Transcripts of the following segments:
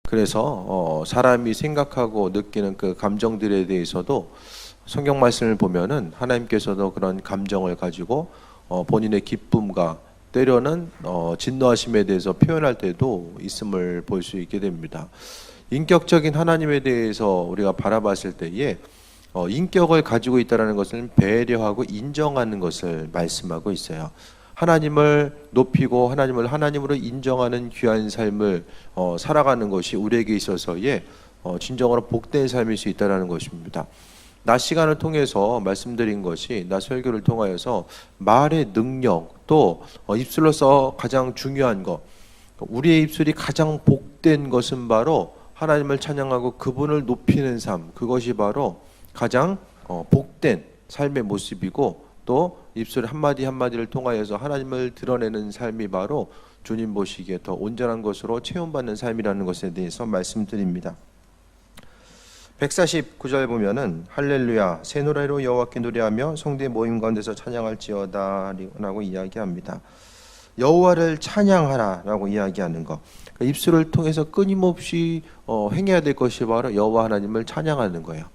그래서 사람이 생각하고 느끼는 그 감정들에 대해서도 성경 말씀을 보면은 하나님께서도 그런 감정을 가지고 본인의 기쁨과 때로는 진노하심에 대해서 표현할 때도 있음을 볼 수 있게 됩니다. 인격적인 하나님에 대해서 우리가 바라봤을 때에 인격을 가지고 있다는 것을 배려하고 인정하는 것을 말씀하고 있어요. 하나님을 높이고 하나님을 하나님으로 인정하는 귀한 삶을 살아가는 것이 우리에게 있어서의 진정으로 복된 삶일 수 있다는 것입니다. 낮 시간을 통해서 말씀드린 것이 낮 설교를 통하여서 말의 능력 또 입술로서 가장 중요한 것, 우리의 입술이 가장 복된 것은 바로 하나님을 찬양하고 그분을 높이는 삶, 그것이 바로 가장 복된 삶의 모습이고 또 입술 한마디 한마디를 통하여서 하나님을 드러내는 삶이 바로 주님 보시기에 더 온전한 것으로 체험받는 삶이라는 것에 대해서 말씀드립니다. 149절 보면은 할렐루야 새 노래로 여호와께 노래하며 성대 모임 가운데서 찬양할지어다 라고 이야기합니다. 여호와를 찬양하라 라고 이야기하는 것, 그러니까 입술을 통해서 끊임없이 행해야 될 것이 바로 여호와 하나님을 찬양하는 거예요.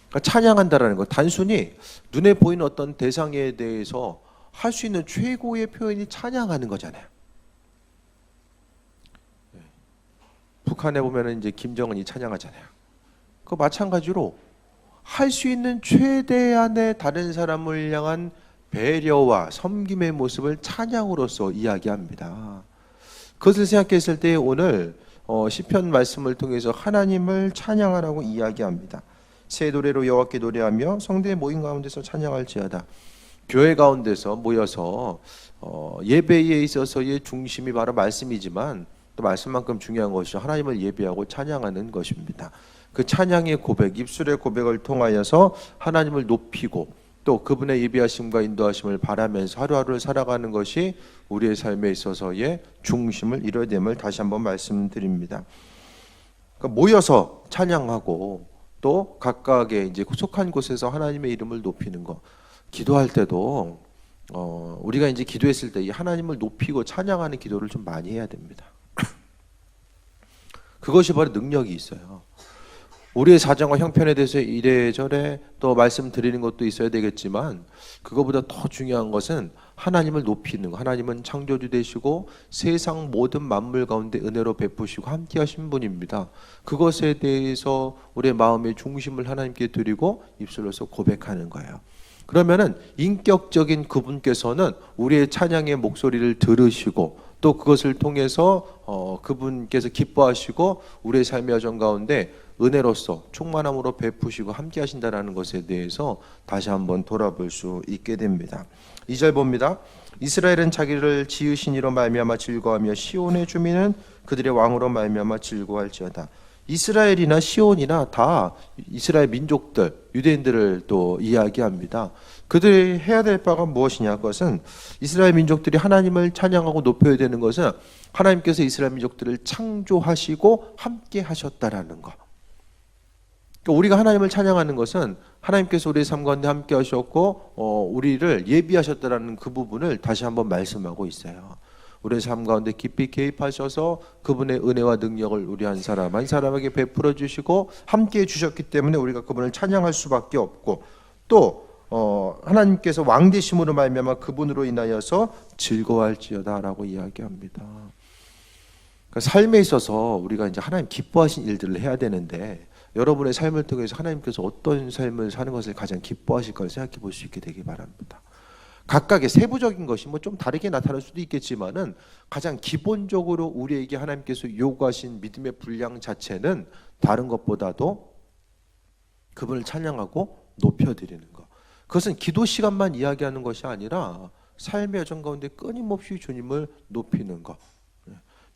그러니까 찬양한다라는 것, 단순히 눈에 보이는 어떤 대상에 대해서 할 수 있는 최고의 표현이 찬양하는 거잖아요. 북한에 보면은 이제 김정은이 찬양하잖아요. 그 마찬가지로 할 수 있는 최대한의 다른 사람을 향한 배려와 섬김의 모습을 찬양으로서 이야기합니다. 그것을 생각했을 때 오늘 시편 말씀을 통해서 하나님을 찬양하라고 이야기합니다. 새 노래로 여호와께 노래하며 성대 모임 가운데서 찬양할지어다. 교회 가운데서 모여서 예배에 있어서의 중심이 바로 말씀이지만 또 말씀만큼 중요한 것이 하나님을 예배하고 찬양하는 것입니다. 그 찬양의 고백, 입술의 고백을 통하여서 하나님을 높이고 또 그분의 예비하심과 인도하심을 바라면서 하루하루를 살아가는 것이 우리의 삶에 있어서의 중심을 이뤄야 됨을 다시 한번 말씀드립니다. 그러니까 모여서 찬양하고 또 각각의 이제 속한 곳에서 하나님의 이름을 높이는 것. 기도할 때도 우리가 이제 기도했을 때 이 하나님을 높이고 찬양하는 기도를 좀 많이 해야 됩니다. 그것이 바로 능력이 있어요. 우리의 사정과 형편에 대해서 이래저래 또 말씀드리는 것도 있어야 되겠지만 그거보다 더 중요한 것은 하나님을 높이는 것. 하나님은 창조주 되시고 세상 모든 만물 가운데 은혜로 베푸시고 함께 하신 분입니다. 그것에 대해서 우리의 마음의 중심을 하나님께 드리고 입술로서 고백하는 거예요. 그러면은 인격적인 그분께서는 우리의 찬양의 목소리를 들으시고 또 그것을 통해서 그분께서 기뻐하시고 우리의 삶의 여정 가운데 은혜로서 충만함으로 베푸시고 함께 하신다는 것에 대해서 다시 한번 돌아볼 수 있게 됩니다. 2절 봅니다. 이스라엘은 자기를 지으신 이로 말미암아 즐거워하며 시온의 주민은 그들의 왕으로 말미암아 즐거워할지어다. 이스라엘이나 시온이나 다 이스라엘 민족들, 유대인들을 또 이야기합니다. 그들이 해야 될 바가 무엇이냐? 그것은 이스라엘 민족들이 하나님을 찬양하고 높여야 되는 것은 하나님께서 이스라엘 민족들을 창조하시고 함께 하셨다라는 것. 그러니까 우리가 하나님을 찬양하는 것은 하나님께서 우리의 삶 가운데 함께 하셨고 우리를 예비하셨다라는 그 부분을 다시 한번 말씀하고 있어요. 우리의 삶 가운데 깊이 개입하셔서 그분의 은혜와 능력을 우리 한 사람 한 사람에게 베풀어 주시고 함께 해 주셨기 때문에 우리가 그분을 찬양할 수밖에 없고 또 하나님께서 왕 되심으로 말미암아 그분으로 인하여서 즐거워할지어다라고 이야기합니다. 그러니까 삶에 있어서 우리가 이제 하나님 기뻐하신 일들을 해야 되는데 여러분의 삶을 통해서 하나님께서 어떤 삶을 사는 것을 가장 기뻐하실까를 생각해 볼 수 있게 되기 바랍니다. 각각의 세부적인 것이 뭐 좀 다르게 나타날 수도 있겠지만은 가장 기본적으로 우리에게 하나님께서 요구하신 믿음의 분량 자체는 다른 것보다도 그분을 찬양하고 높여드리는 것. 그것은 기도 시간만 이야기하는 것이 아니라 삶의 여정 가운데 끊임없이 주님을 높이는 것.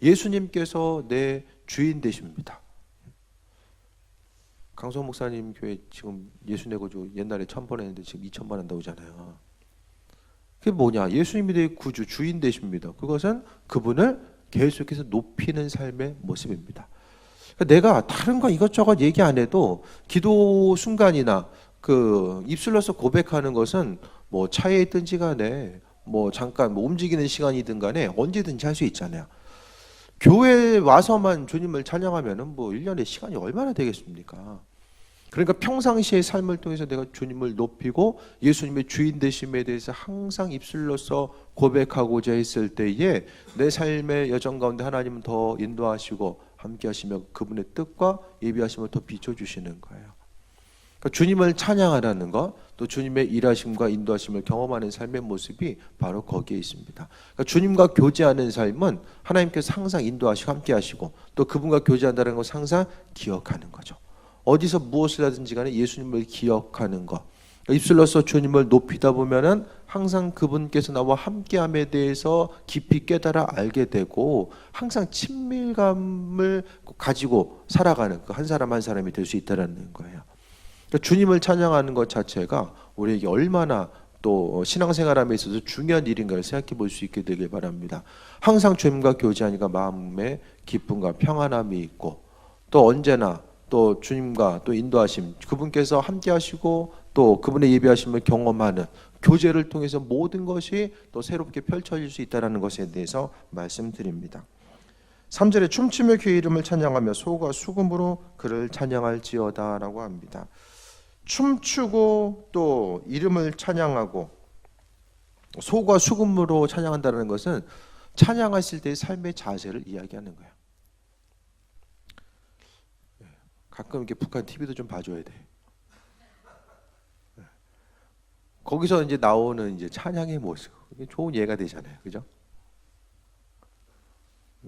예수님께서 내 주인 되십니다. 강성 목사님 교회 지금 예수 내고주 옛날에 1,000번 했는데 지금 2,000번 한다고 하잖아요. 그게 뭐냐? 예수님이 내 구주, 주인 되십니다. 그것은 그분을 계속해서 높이는 삶의 모습입니다. 그러니까 내가 다른 거 이것저것 얘기 안 해도 기도 순간이나 그 입술로서 고백하는 것은 뭐 차에 있든지 간에 뭐 잠깐 뭐 움직이는 시간이든 간에 언제든지 할 수 있잖아요. 교회에 와서만 주님을 찬양하면은 뭐 1년에 시간이 얼마나 되겠습니까? 그러니까 평상시의 삶을 통해서 내가 주님을 높이고 예수님의 주인 되심에 대해서 항상 입술로서 고백하고자 했을 때에 내 삶의 여정 가운데 하나님은 더 인도하시고 함께 하시며 그분의 뜻과 예비하심을 더 비춰주시는 거예요. 그러니까 주님을 찬양하라는 것, 또 주님의 일하심과 인도하심을 경험하는 삶의 모습이 바로 거기에 있습니다. 그러니까 주님과 교제하는 삶은 하나님께서 항상 인도하시고 함께 하시고 또 그분과 교제한다는 것을 항상 기억하는 거죠. 어디서 무엇을 하든지 간에 예수님을 기억하는 것, 입술로서 주님을 높이다 보면은 항상 그분께서 나와 함께함에 대해서 깊이 깨달아 알게 되고 항상 친밀감을 가지고 살아가는 그 한 사람 한 사람이 될 수 있다는 거예요. 그러니까 주님을 찬양하는 것 자체가 우리에게 얼마나 또 신앙생활함에 있어서 중요한 일인가를 생각해 볼 수 있게 되길 바랍니다. 항상 주님과 교제하니까 마음에 기쁨과 평안함이 있고 또 언제나 또 주님과 또 인도하심, 그분께서 함께 하시고 또 그분의 예비하심을 경험하는 교제를 통해서 모든 것이 또 새롭게 펼쳐질 수 있다는 것에 대해서 말씀드립니다. 3절에 춤추며 그의 이름을 찬양하며 소가 수금으로 그를 찬양할지어다 라고 합니다. 춤추고 또 이름을 찬양하고 소가 수금으로 찬양한다는 것은 찬양하실 때의 삶의 자세를 이야기하는 거예요. 가끔 이렇게 북한 TV도 좀 봐줘야 돼. 거기서 이제 나오는 이제 찬양의 모습, 좋은 예가 되잖아요, 그죠?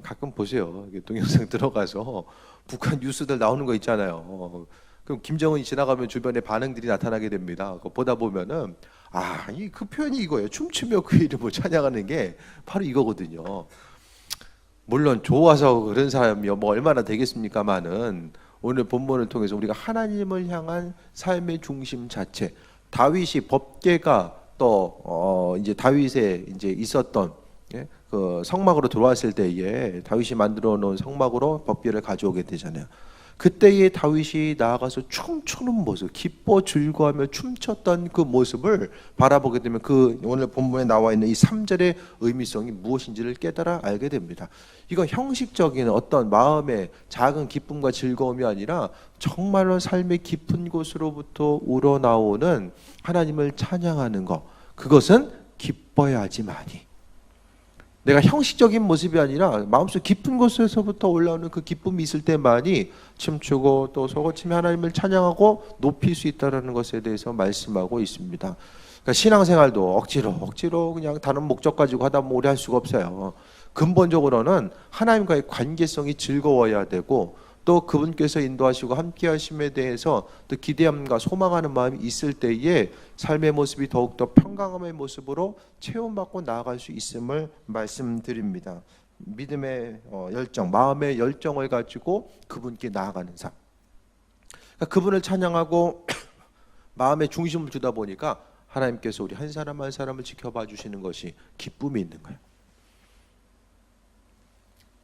가끔 보세요. 동영상 들어가서 북한 뉴스들 나오는 거 있잖아요. 그럼 김정은이 지나가면 주변에 반응들이 나타나게 됩니다. 보다 보면은 그 표현이 이거예요. 춤추며 그 이름을 찬양하는 게 바로 이거거든요. 물론 좋아서 그런 사람이 뭐 얼마나 되겠습니까만은. 오늘 본문을 통해서 우리가 하나님을 향한 삶의 중심 자체, 다윗이 법궤가 또 이제 다윗에 이제 있었던 그 성막으로 들어왔을 때에 다윗이 만들어 놓은 성막으로 법궤를 가져오게 되잖아요. 그때의 다윗이 나아가서 춤추는 모습, 기뻐 즐거워하며 춤췄던 그 모습을 바라보게 되면 그 오늘 본문에 나와 있는 이 3절의 의미성이 무엇인지를 깨달아 알게 됩니다. 이거 형식적인 어떤 마음의 작은 기쁨과 즐거움이 아니라 정말로 삶의 깊은 곳으로부터 우러나오는 하나님을 찬양하는 것, 그것은 기뻐야지만이, 내가 형식적인 모습이 아니라 마음속 깊은 곳에서부터 올라오는 그 기쁨이 있을 때만이 춤추고 또 소고치며 하나님을 찬양하고 높일 수 있다는 것에 대해서 말씀하고 있습니다. 그러니까 신앙생활도 억지로 그냥 다른 목적 가지고 하다 보면 오래 할 수가 없어요. 근본적으로는 하나님과의 관계성이 즐거워야 되고 또 그분께서 인도하시고 함께 하심에 대해서 또 기대함과 소망하는 마음이 있을 때에 삶의 모습이 더욱더 평강함의 모습으로 체험받고 나아갈 수 있음을 말씀드립니다. 믿음의 열정, 마음의 열정을 가지고 그분께 나아가는 삶, 그러니까 그분을 찬양하고 마음의 중심을 주다 보니까 하나님께서 우리 한 사람 한 사람을 지켜봐 주시는 것이 기쁨이 있는 거예요.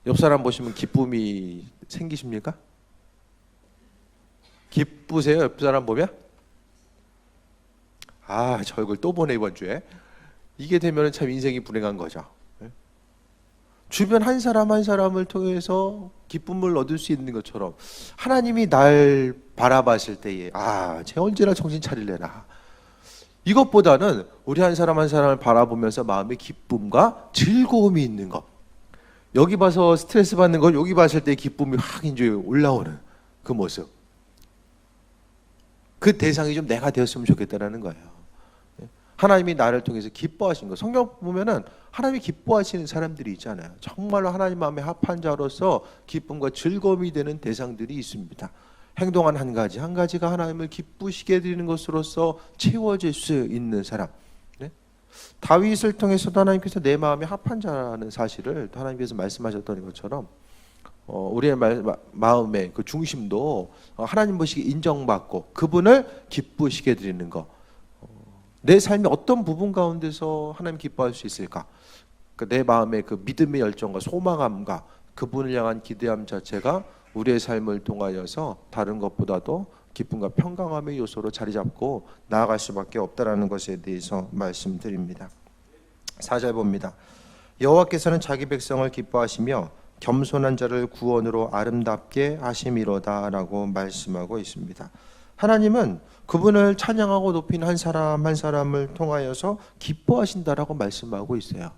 옆 사람 보시면 기쁨이 생기십니까? 기쁘세요? 옆 사람 보면? 저 얼굴 또 보네 이번 주에. 이게 되면 참 인생이 불행한 거죠. 주변 한 사람 한 사람을 통해서 기쁨을 얻을 수 있는 것처럼 하나님이 날 바라봤을 때에 쟤 언제나 정신 차릴래나, 이것보다는 우리 한 사람 한 사람을 바라보면서 마음의 기쁨과 즐거움이 있는 것, 여기 봐서 스트레스 받는 걸 여기 봤을 때 기쁨이 확 이제 올라오는 그 모습, 그 대상이 좀 내가 되었으면 좋겠다라는 거예요. 하나님이 나를 통해서 기뻐하신 거, 성경 보면은 하나님이 기뻐하시는 사람들이 있잖아요. 정말로 하나님 마음에 합한 자로서 기쁨과 즐거움이 되는 대상들이 있습니다. 행동한 한 가지가 하나님을 기쁘시게 드리는 것으로서 채워질 수 있는 사람. 다윗을 통해서도 하나님께서 내 마음에 합한 자라는 사실을 하나님께서 말씀하셨던 것처럼 우리의 마음의 그 중심도 하나님 보시기에 인정받고 그분을 기쁘시게 드리는 것, 내 삶의 어떤 부분 가운데서 하나님 기뻐할 수 있을까? 내 마음의 그 믿음의 열정과 소망함과 그분을 향한 기대함 자체가 우리의 삶을 통하여서 다른 것보다도 기쁨과 평강함의 요소로 자리 잡고 나아갈 수밖에 없다라는 것에 대해서 말씀드립니다. 4절 봅니다. 여호와께서는 자기 백성을 기뻐하시며 겸손한 자를 구원으로 아름답게 하심이로다라고 말씀하고 있습니다. 하나님은 그분을 찬양하고 높이는 한 사람 한 사람을 통하여서 기뻐하신다라고 말씀하고 있어요.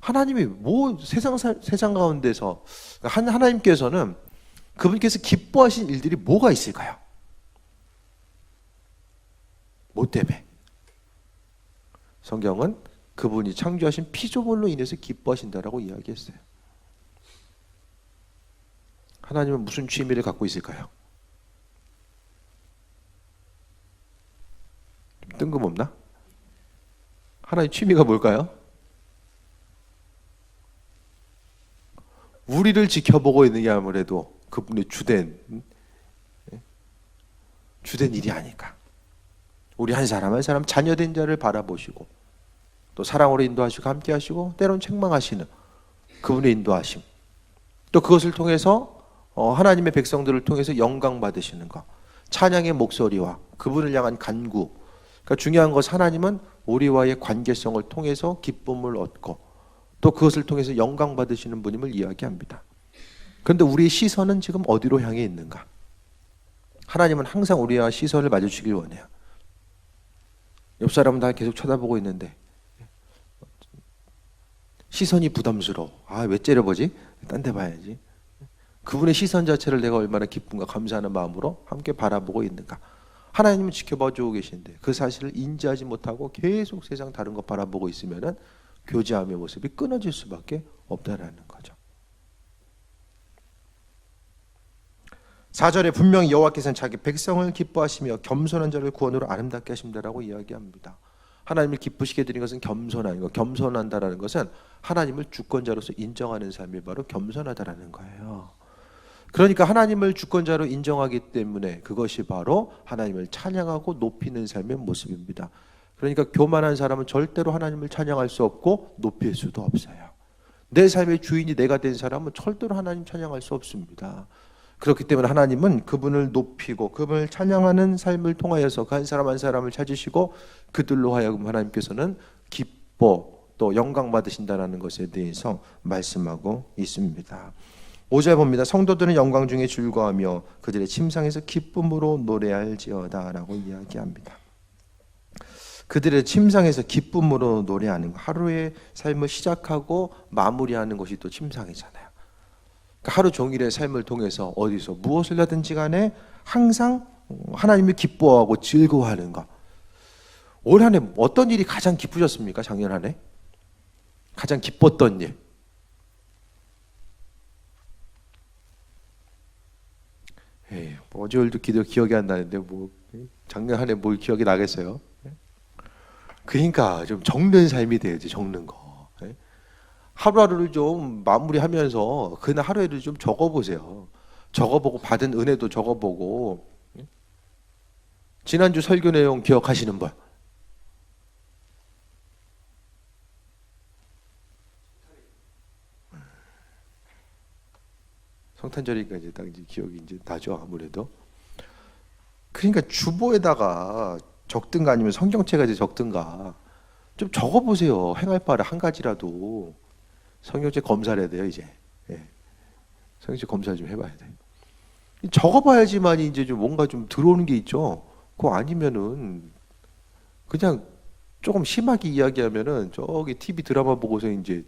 하나님이 뭐 세상 가운데서 하나님께서는 그분께서 기뻐하신 일들이 뭐가 있을까요? 뭐 때문에? 성경은 그분이 창조하신 피조물로 인해서 기뻐하신다라고 이야기했어요. 하나님은 무슨 취미를 갖고 있을까요? 좀 뜬금없나? 하나님 취미가 뭘까요? 우리를 지켜보고 있는 게 아무래도 그분의 주된 일이 아닐까. 우리 한 사람 한 사람 자녀된 자를 바라보시고 또 사랑으로 인도하시고 함께 하시고 때론 책망하시는 그분의 인도하심, 또 그것을 통해서 하나님의 백성들을 통해서 영광 받으시는 것, 찬양의 목소리와 그분을 향한 간구. 그러니까 중요한 것은 하나님은 우리와의 관계성을 통해서 기쁨을 얻고 또 그것을 통해서 영광 받으시는 분임을 이야기합니다. 그런데 우리의 시선은 지금 어디로 향해 있는가? 하나님은 항상 우리와 시선을 마주치길 원해요. 옆 사람은 다 계속 쳐다보고 있는데 시선이 부담스러워. 왜 째려보지? 딴 데 봐야지. 그분의 시선 자체를 내가 얼마나 기쁨과 감사하는 마음으로 함께 바라보고 있는가. 하나님은 지켜봐주고 계신데 그 사실을 인지하지 못하고 계속 세상 다른 것 바라보고 있으면 교제함의 모습이 끊어질 수밖에 없다라는 거죠. 4절에 분명히 여호와께서는 자기 백성을 기뻐하시며 겸손한 자를 구원으로 아름답게 하신다라고 이야기합니다. 하나님을 기쁘시게 드리는 것은 겸손한 것, 겸손한다라는 것은 하나님을 주권자로서 인정하는 삶이 바로 겸손하다라는 거예요. 그러니까 하나님을 주권자로 인정하기 때문에 그것이 바로 하나님을 찬양하고 높이는 삶의 모습입니다. 그러니까 교만한 사람은 절대로 하나님을 찬양할 수 없고 높일 수도 없어요. 내 삶의 주인이 내가 된 사람은 절대로 하나님 찬양할 수 없습니다. 그렇기 때문에 하나님은 그분을 높이고 그분을 찬양하는 삶을 통하여서 그 한 사람 한 사람을 찾으시고 그들로 하여금 하나님께서는 기뻐 또 영광 받으신다는 것에 대해서 말씀하고 있습니다. 5절 봅니다. 성도들은 영광 중에 즐거워하며 그들의 침상에서 기쁨으로 노래할지어다 라고 이야기합니다. 그들의 침상에서 기쁨으로 노래하는 것, 하루의 삶을 시작하고 마무리하는 것이 또 침상이잖아요. 하루 종일의 삶을 통해서 어디서 무엇을 하든지 간에 항상 하나님을 기뻐하고 즐거워하는 것. 올 한 해 어떤 일이 가장 기쁘셨습니까? 작년 한 해? 가장 기뻤던 일. 어제 오늘도 기억이 안 나는데 작년 한 해 뭘 기억이 나겠어요? 그러니까 좀 적는 삶이 돼야지. 적는 거. 하루하루를 좀 마무리하면서 그날 하루에도 좀 적어보세요. 적어보고 받은 은혜도 적어보고. 지난주 설교 내용 기억하시는 분? 성탄절이니까 이제 딱 이제 기억이 이제 나죠, 아무래도. 그러니까 주보에다가 적든가 아니면 성경책에 이제 적든가 좀 적어보세요. 행할 바를 한 가지라도. 성경책 검사를 해야 돼요, 이제. 성경책 검사 좀 해봐야 돼. 적어봐야지만 이제 좀 뭔가 좀 들어오는 게 있죠. 그거 아니면은 그냥 조금 심하게 이야기하면은 저기 TV 드라마 보고서 이제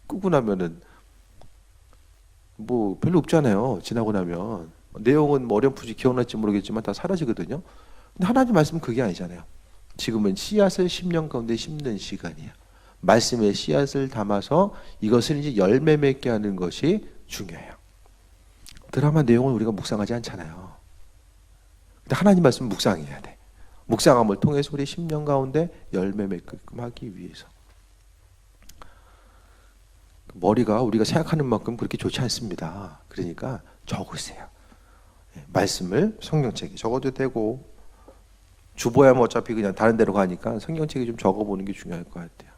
끄고 나면은 뭐 별로 없잖아요. 지나고 나면 내용은 뭐 어렴풋이 기억날지 모르겠지만 다 사라지거든요. 근데 하나님 말씀은 그게 아니잖아요. 지금은 씨앗을 10년 가운데 심는 시간이야. 말씀의 씨앗을 담아서 이것을 이제 열매 맺게 하는 것이 중요해요. 드라마 내용을 우리가 묵상하지 않잖아요. 근데 하나님 말씀 묵상해야 돼. 묵상함을 통해서 우리 10년 가운데 열매 맺게끔 하기 위해서. 머리가 우리가 생각하는 만큼 그렇게 좋지 않습니다. 그러니까 적으세요. 말씀을 성경책에 적어도 되고, 주보야 뭐 어차피 그냥 다른 데로 가니까 성경책에 좀 적어보는 게 중요할 것 같아요.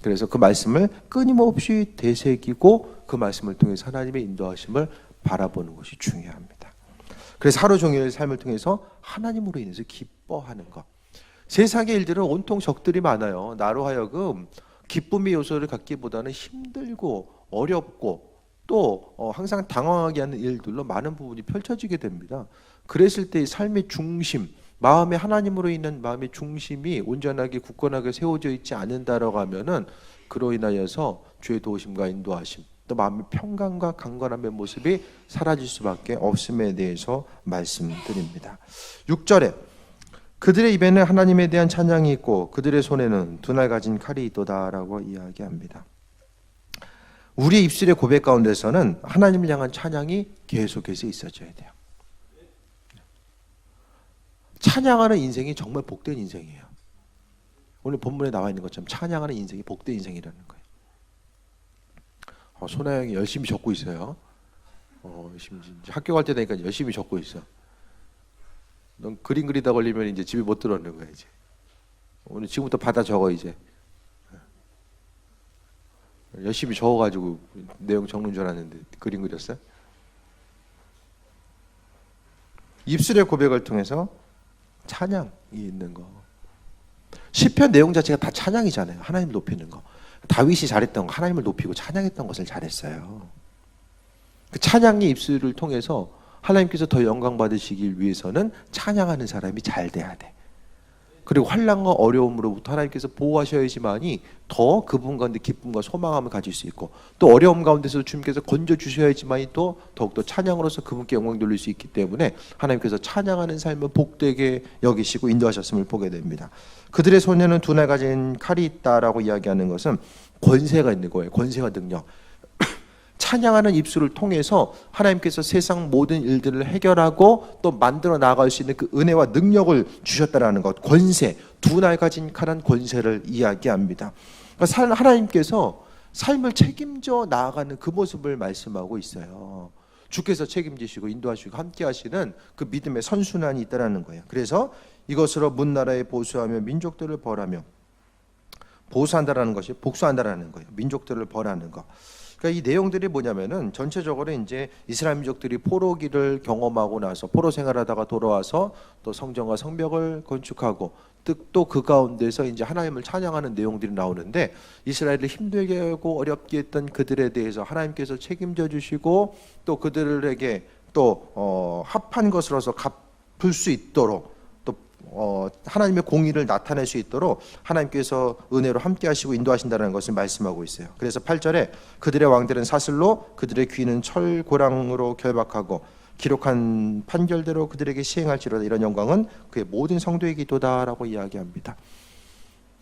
그래서 그 말씀을 끊임없이 되새기고 그 말씀을 통해서 하나님의 인도하심을 바라보는 것이 중요합니다. 그래서 하루 종일 삶을 통해서 하나님으로 인해서 기뻐하는 것. 세상의 일들은 온통 적들이 많아요. 나로 하여금 기쁨의 요소를 갖기보다는 힘들고 어렵고 또 항상 당황하게 하는 일들로 많은 부분이 펼쳐지게 됩니다. 그랬을 때 이 삶의 중심, 마음의 하나님으로 있는 마음의 중심이 온전하게 굳건하게 세워져 있지 않는다라고 하면은 그로 인하여서 주의 도우심과 인도하심, 또 마음의 평강과 강건함의 모습이 사라질 수밖에 없음에 대해서 말씀드립니다. 6절에 그들의 입에는 하나님에 대한 찬양이 있고 그들의 손에는 두 날 가진 칼이 있도다라고 이야기합니다. 우리의 입술의 고백 가운데서는 하나님을 향한 찬양이 계속해서 있어져야 돼요. 찬양하는 인생이 정말 복된 인생이에요. 오늘 본문에 나와 있는 것처럼 찬양하는 인생이 복된 인생이라는 거예요. 소나 형이 열심히 적고 있어요. 열심히 학교 갈 때 되니까 열심히 적고 있어. 넌 그림 그리다 걸리면 이제 집에 못 들어오는 거야 이제. 오늘 지금부터 받아 적어 이제. 열심히 적어가지고 내용 적는 줄 알았는데 그림 그렸어요? 입술의 고백을 통해서 찬양이 있는 거. 시편 내용 자체가 다 찬양이잖아요. 하나님 높이는 거. 다윗이 잘했던 거, 하나님을 높이고 찬양했던 것을 잘했어요. 그 찬양의 입술을 통해서 하나님께서 더 영광 받으시길 위해서는 찬양하는 사람이 잘 돼야 돼. 그리고 환난과 어려움으로부터 하나님께서 보호하셔야지만이 더 그분 가운데 기쁨과 소망함을 가질 수 있고, 또 어려움 가운데서 주님께서 건져주셔야지만이 또 더욱더 찬양으로서 그분께 영광 돌릴 수 있기 때문에 하나님께서 찬양하는 삶을 복되게 여기시고 인도하셨음을 보게 됩니다. 그들의 손에는 두 날 가진 칼이 있다라고 이야기하는 것은 권세가 있는 거예요. 권세와 능력. 찬양하는 입술을 통해서 하나님께서 세상 모든 일들을 해결하고 또 만들어 나아갈 수 있는 그 은혜와 능력을 주셨다라는 것, 권세, 두 날 가진 칼한 권세를 이야기합니다. 그러니까 하나님께서 삶을 책임져 나아가는 그 모습을 말씀하고 있어요. 주께서 책임지시고 인도하시고 함께 하시는 그 믿음의 선순환이 있다라는 거예요. 그래서 이것으로 문나라에 보수하며 민족들을 벌하며, 보수한다라는 것이 복수한다라는 거예요. 민족들을 벌하는 거. 그러니까 이 내용들이 뭐냐면은 전체적으로 이제 이스라엘 민족들이 포로기를 경험하고 나서 포로 생활하다가 돌아와서 또 성전과 성벽을 건축하고 또 그 가운데서 이제 하나님을 찬양하는 내용들이 나오는데, 이스라엘을 힘들게 하고 어렵게 했던 그들에 대해서 하나님께서 책임져 주시고 또 그들에게 또 합한 것으로서 갚을 수 있도록 하나님의 공의를 나타낼 수 있도록 하나님께서 은혜로 함께 하시고 인도하신다는 것을 말씀하고 있어요. 그래서 8절에 그들의 왕들은 사슬로, 그들의 귀는 철고랑으로 결박하고 기록한 판결대로 그들에게 시행할지로다. 이런 영광은 그의 모든 성도에게 있도다라고 이야기합니다.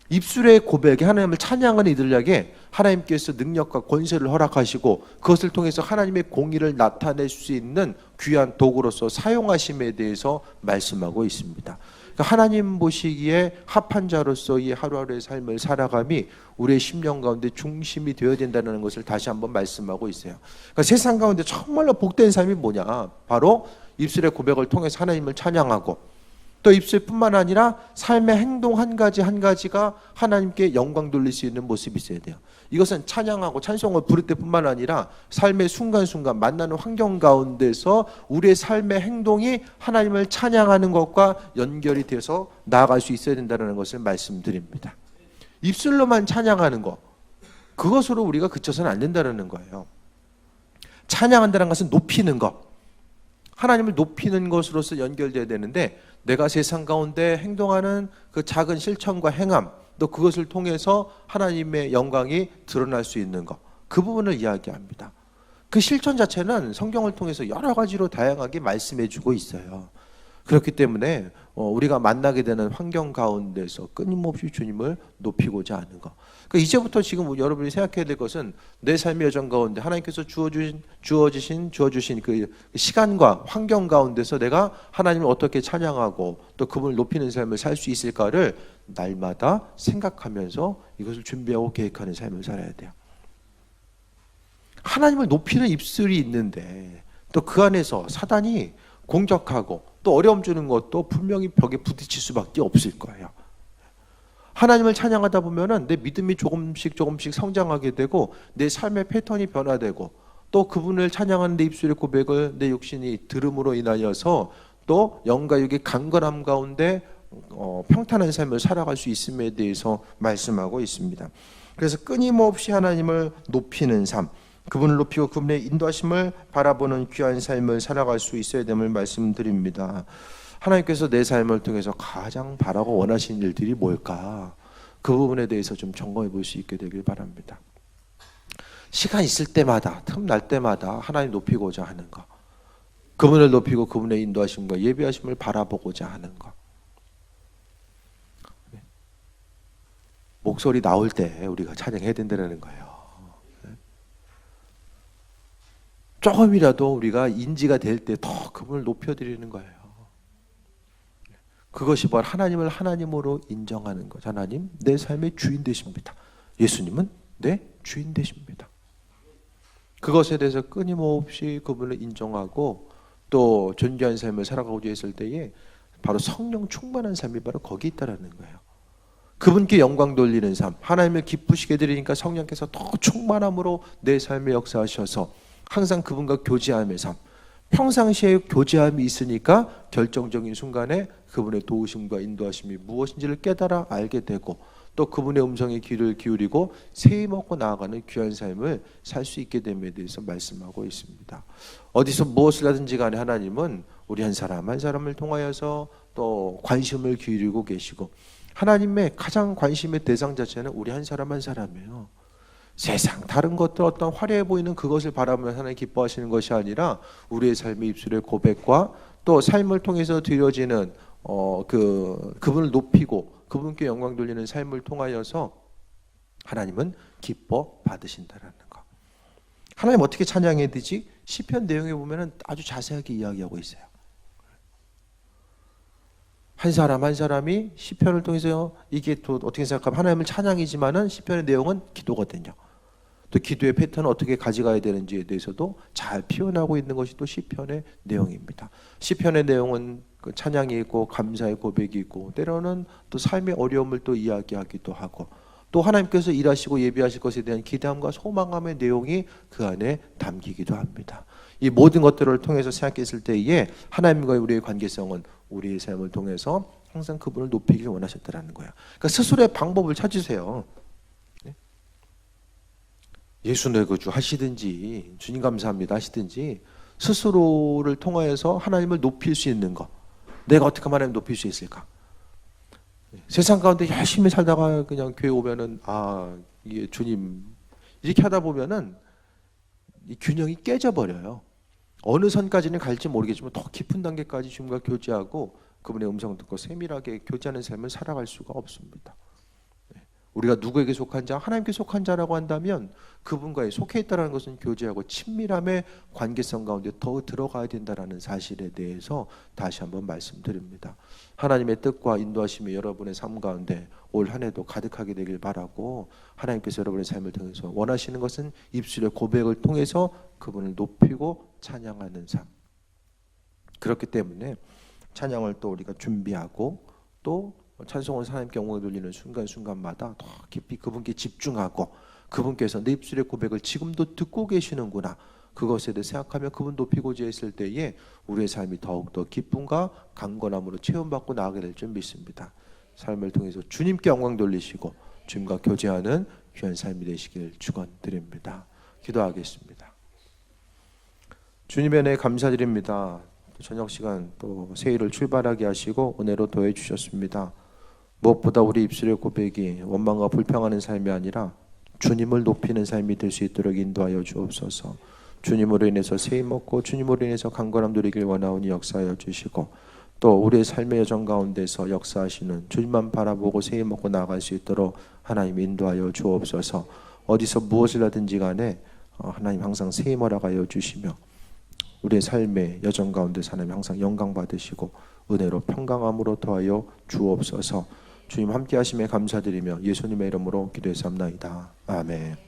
입술의 고백에 하나님을 찬양하는 이들에게 하나님께서 능력과 권세를 허락하시고 그것을 통해서 하나님의 공의를 나타낼 수 있는 귀한 도구로서 사용하심에 대해서 말씀하고 있습니다. 하나님 보시기에 합한 자로서 이 하루하루의 삶을 살아감이 우리의 심령 가운데 중심이 되어야 된다는 것을 다시 한번 말씀하고 있어요. 그러니까 세상 가운데 정말로 복된 삶이 뭐냐? 바로 입술의 고백을 통해서 하나님을 찬양하고, 또 입술뿐만 아니라 삶의 행동 한 가지 한 가지가 하나님께 영광 돌릴 수 있는 모습이 있어야 돼요. 이것은 찬양하고 찬송을 부를 때뿐만 아니라 삶의 순간순간 만나는 환경 가운데서 우리의 삶의 행동이 하나님을 찬양하는 것과 연결이 돼서 나아갈 수 있어야 된다는 것을 말씀드립니다. 입술로만 찬양하는 것, 그것으로 우리가 그쳐서는 안 된다는 거예요. 찬양한다는 것은 높이는 것, 하나님을 높이는 것으로서 연결돼야 되는데, 내가 세상 가운데 행동하는 그 작은 실천과 행함, 또 그것을 통해서 하나님의 영광이 드러날 수 있는 것, 그 부분을 이야기합니다. 그 실천 자체는 성경을 통해서 여러 가지로 다양하게 말씀해 주고 있어요. 그렇기 때문에 우리가 만나게 되는 환경 가운데서 끊임없이 주님을 높이고자 하는 것. 그러니까 이제부터 지금 여러분이 생각해야 될 것은 내 삶의 여정 가운데 하나님께서 주어주신 그 시간과 환경 가운데서 내가 하나님을 어떻게 찬양하고 또 그분을 높이는 삶을 살 수 있을까를 날마다 생각하면서 이것을 준비하고 계획하는 삶을 살아야 돼요. 하나님을 높이는 입술이 있는데 또 그 안에서 사단이 공격하고 또 어려움 주는 것도 분명히 벽에 부딪힐 수밖에 없을 거예요. 하나님을 찬양하다 보면은 내 믿음이 조금씩 성장하게 되고 내 삶의 패턴이 변화되고 또 그분을 찬양하는 내 입술의 고백을 내 육신이 들음으로 인하여서 또 영과 육의 강건함 가운데 평탄한 삶을 살아갈 수 있음에 대해서 말씀하고 있습니다. 그래서 끊임없이 하나님을 높이는 삶, 그분을 높이고 그분의 인도하심을 바라보는 귀한 삶을 살아갈 수 있어야 됨을 말씀드립니다. 하나님께서 내 삶을 통해서 가장 바라고 원하시는 일들이 뭘까? 그 부분에 대해서 좀 점검해 볼 수 있게 되길 바랍니다. 시간 있을 때마다, 틈날 때마다 하나님 높이고자 하는 것, 그분을 높이고 그분의 인도하심과 예비하심을 바라보고자 하는 것, 목소리 나올 때 우리가 찬양해야 된다는 거예요. 조금이라도 우리가 인지가 될 때 더 그분을 높여드리는 거예요. 그것이 바로 하나님을 하나님으로 인정하는 것. 하나님, 내 삶의 주인 되십니다. 예수님은 내 주인 되십니다. 그것에 대해서 끊임없이 그분을 인정하고 또 존귀한 삶을 살아가고자 했을 때에 바로 성령 충만한 삶이 바로 거기 있다라는 거예요. 그분께 영광 돌리는 삶, 하나님을 기쁘시게 드리니까 성령께서 더 충만함으로 내 삶에 역사하셔서 항상 그분과 교제함의 삶, 평상시에 교제함이 있으니까 결정적인 순간에 그분의 도우심과 인도하심이 무엇인지를 깨달아 알게 되고 또 그분의 음성에 귀를 기울이고 세임 얻고 나아가는 귀한 삶을 살 수 있게 됨에 대해서 말씀하고 있습니다. 어디서 무엇을 하든지 간에 하나님은 우리 한 사람 한 사람을 통하여서 또 관심을 기울이고 계시고 하나님의 가장 관심의 대상 자체는 우리 한 사람 한 사람이에요. 세상 다른 것들 어떤 화려해 보이는 그것을 바라보며 하나님 기뻐하시는 것이 아니라 우리의 삶의 입술의 고백과 또 삶을 통해서 드려지는 그분을 높이고 그분께 영광 돌리는 삶을 통하여서 하나님은 기뻐 받으신다라는 거. 하나님 어떻게 찬양해야 되지? 시편 내용에 보면은 아주 자세하게 이야기하고 있어요. 한 사람 한 사람이 시편을 통해서 이게 또 어떻게 생각하면 하나님을 찬양이지만은 시편의 내용은 기도거든요. 또 기도의 패턴을 어떻게 가져가야 되는지에 대해서도 잘 표현하고 있는 것이 또 시편의 내용입니다. 시편의 내용은 그 찬양이 있고 감사의 고백이 있고 때로는 또 삶의 어려움을 또 이야기하기도 하고 또 하나님께서 일하시고 예비하실 것에 대한 기대함과 소망함의 내용이 그 안에 담기기도 합니다. 이 모든 것들을 통해서 생각했을 때에 하나님과의 우리의 관계성은 우리의 삶을 통해서 항상 그분을 높이길 원하셨다는 거예요. 그러니까 스스로의 방법을 찾으세요. 예수 내 거주 하시든지 주님 감사합니다 하시든지 스스로를 통하여서 하나님을 높일 수 있는 것, 내가 어떻게 하면 하나님 높일 수 있을까? 세상 가운데 열심히 살다가 그냥 교회 오면은 이게 주님 이렇게 하다 보면은 이 균형이 깨져버려요. 어느 선까지는 갈지 모르겠지만 더 깊은 단계까지 주님과 교제하고 그분의 음성 듣고 세밀하게 교제하는 삶을 살아갈 수가 없습니다. 우리가 누구에게 속한 자, 하나님께 속한 자라고 한다면 그분과의 속해 있다는 것은 교제하고 친밀함의 관계성 가운데 더 들어가야 된다는 사실에 대해서 다시 한번 말씀드립니다. 하나님의 뜻과 인도하심이 여러분의 삶 가운데 올 한 해도 가득하게 되길 바라고 하나님께서 여러분의 삶을 통해서 원하시는 것은 입술의 고백을 통해서 그분을 높이고 찬양하는 삶. 그렇기 때문에 찬양을 또 우리가 준비하고 또 찬송을 하나님께 영광을 돌리는 순간순간마다 더 깊이 그분께 집중하고 그분께서 내 입술의 고백을 지금도 듣고 계시는구나 그것에 대해 생각하며 그분 높이고자 했을 때에 우리의 삶이 더욱더 기쁨과 강건함으로 체험받고 나아가게 될 줄 믿습니다. 삶을 통해서 주님께 영광 돌리시고 주님과 교제하는 귀한 삶이 되시길 축원드립니다. 기도하겠습니다. 주님의 은혜 감사드립니다. 저녁 시간 또 새해를 출발하게 하시고 은혜로 더해 주셨습니다. 무엇보다 우리 입술의 고백이 원망과 불평하는 삶이 아니라 주님을 높이는 삶이 될 수 있도록 인도하여 주옵소서. 주님으로 인해서 세임 얻고 주님으로 인해서 강건함 누리길 원하오니 역사하여 주시고 또 우리의 삶의 여정 가운데서 역사하시는 주님만 바라보고 세임 얻고 나아갈 수 있도록 하나님 인도하여 주옵소서. 어디서 무엇을 하든지 간에 하나님 항상 세임 허락하여 주시며 우리의 삶의 여정 가운데서 하나님 항상 영광 받으시고 은혜로 평강함으로 더하여 주옵소서. 주님 함께 하심에 감사드리며 예수님의 이름으로 기도했사옵나이다. 아멘.